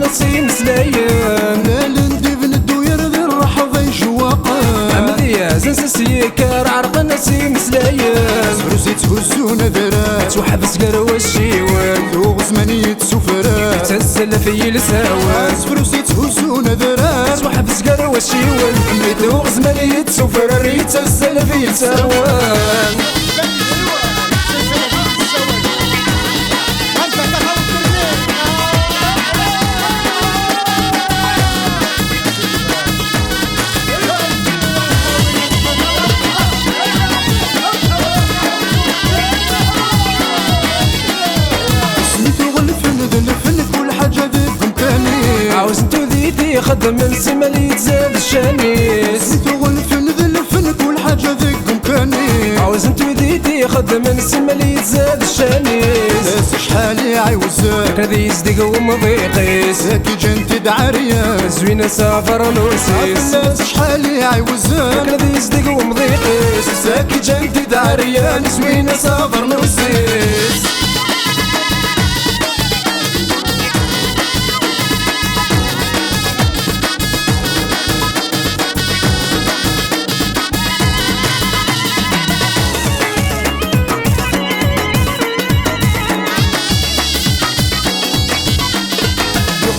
نصي مسلايم لا لندب ندو يرضي الرحض يجواقا عملية زنسسي كار عرق نصي مسلايم فروسي تهزونا ذرات وحبس قروا الشيوان ذوق زمانية سفرات تنسل في لساوان فروسي تهزونا ذرات وحبس قروا الشيوان ذوق زمانية سفر تنسل في لساوان عاوز انتو ذيتي خدم من سما اللي يتزاد الشانيس سميتو غلفن ذا الفن كل حاجة ذيك مكاني عاوز انتو ذيتي خدم من سما اللي يتزاد الشانيس داس شحالي عيوزان كذي يصدق ومضيقيس ساكي جنتي دعريان زوينة سافر نوسيس داس شحالي عيوزان كذي يصدق ومضيقيس ساكي جنتي دعريان زوينة سافر نوسيس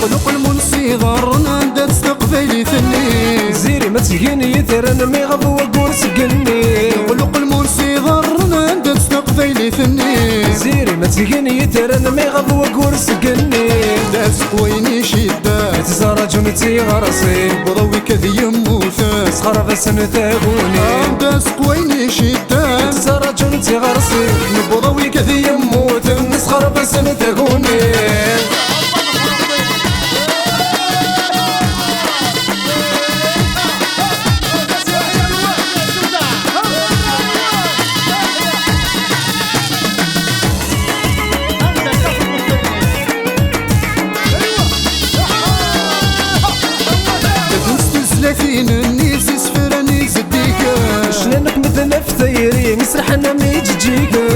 يقلق المنسي ضرنا دات استقبالي ثني زيري ما تسقيني يثرن مي غضو وقور سقني يقلق المنسي ضرنا دات استقبالي ثني زيري ما تسقيني يثرن مي غضو وقور سقني دات قويني شدات تزارج متي غرسي بضوي كذي يموثات صخر فسن ثاقوني دات قويني شدات تزارج متي غرسي بضوي كذي يموت نسخر فسن ثاقوني ثلاثين النيس سفراني زديكا شنانك مثل فتيري مسرح انا ميجيكا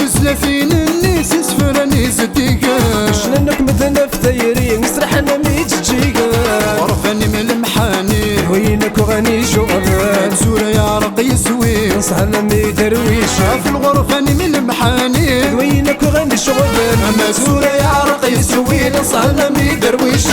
ثلاثين النيس سفراني زديكا شنانك مثل فتيري مسرح انا ميجيكا ورفاني من المحاني وينك وغني شغل سورة يا رقي سوي نصح انا مي درويش في الغرفاني من المحاني وينك وغني شغل اما سورة يا رقي سوي نصح انا مي درويش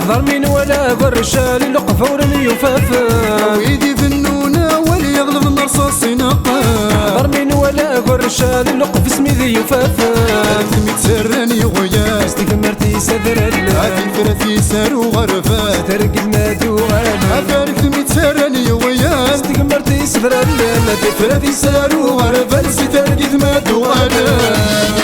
حضر من ولا برشال لقفة ورمي وفافا ويدي فنونة ولي يغلب النرصاص نقا حضر من ولا برشال لقف اسمي ذي وفافا متسرني غياس استكمرتي سدر هاتي الفرثي سار وغرفات ترقد ما دوغانا أفارك متسرني غياس استكمرتي سدر الفرثي سار وغرفات ترقد ما دوغانا